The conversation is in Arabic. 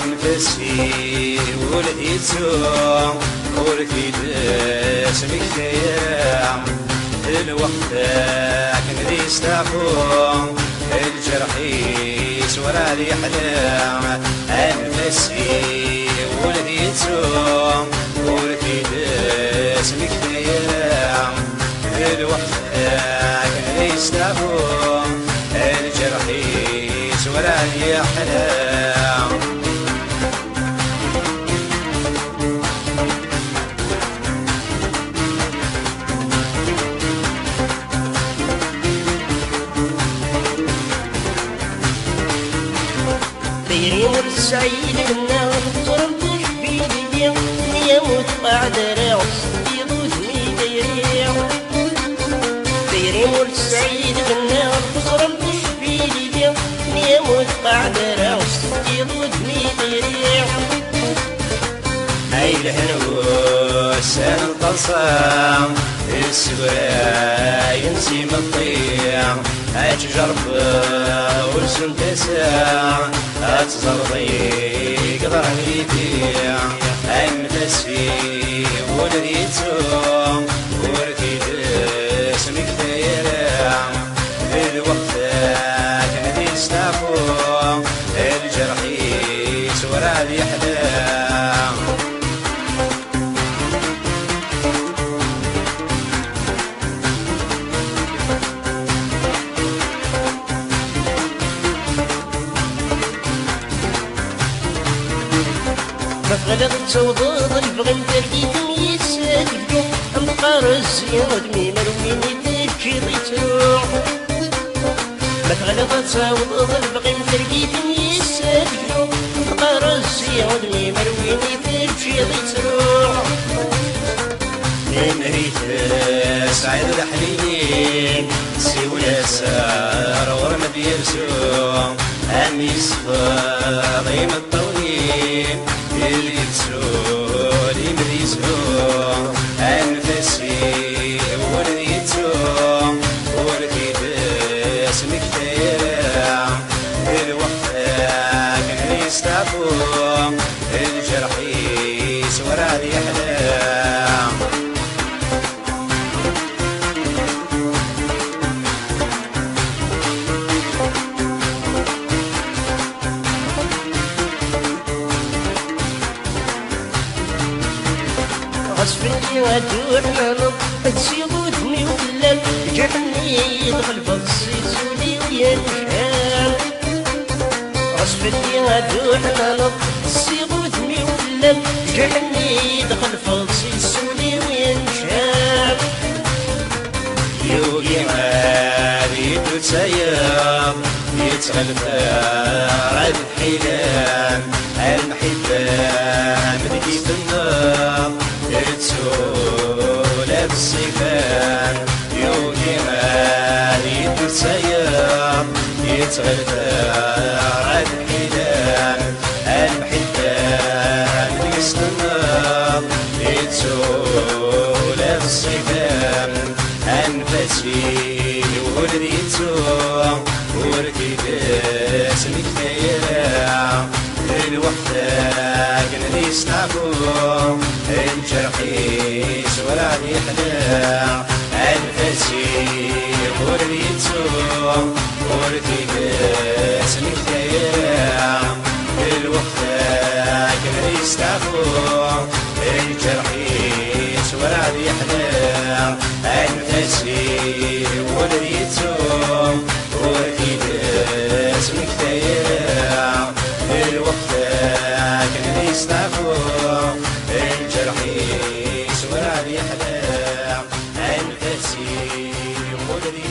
أنفسي ولقيتو ولقيت اسمك تيام الوقت كنري استعفو الجرحي سورا لي حلام أنفسي ولقيتو ولقيت اسمك تيام الوقت كنري استعفو الجرحي سورا لي حلام سعيد النار ضربت بيدي يموت بعد رعس يضوث ميديريع ديري مول سعيد النار ضربت بيدي يموت بعد رعس يضوث ميديريع هاي الهنوس القصام السبرا ينسي مطيع أتجرب ورسم تسع أتزرضي قدر يبيع أنفسي ونريتو وركيد اسمك تيرع الوقت كان يستعفو الجرحي سورا لي حلام غلطت وضوض البغم تركيتم يسادلو أمقار الزياد مي مرويني تبكي ضيتروح غلطت وضوض البغم تركيتم يسادلو أمقار الزياد مي مرويني تبكي ضيتروح من ريت سعيد الحليل سيولا سار ورمد يرسو أني صفا ضيم الطويل اللي تسولي مريسو أنفسي ولديتو ولديت اسمك تيرع الوقت كان يستعفو الجرحي سورا لي حلام غصبني وادور ننط تسيبوتني ولا جحني يدخل بصيصولي وينشال غصبني وادور ننط تسيبوتني ولا جحني يدخل بصيصولي وينشال يوقي ما بيدو تسير يتغلب راد الحيلان المحبان بدي في النار يتسولى بالصيفان يوقي ما بيدو تسير يتغلب راد الحيلان المحبان بدي في النار يتسولى بالصيفان أنفسي ولديتو وركيد اسمك تيرع الوقت كان يستعفو الجرحي سورا لي حلام أنفسي ولديتو وركيد اسمك تيرع الوقت كان يستعفو الجرحي سورا لي حلام أنفسي ولديتو وركيد اسمك تيرع الوقت كان يستعفو الجرحي سورا لي حلام أنفسي ولديتو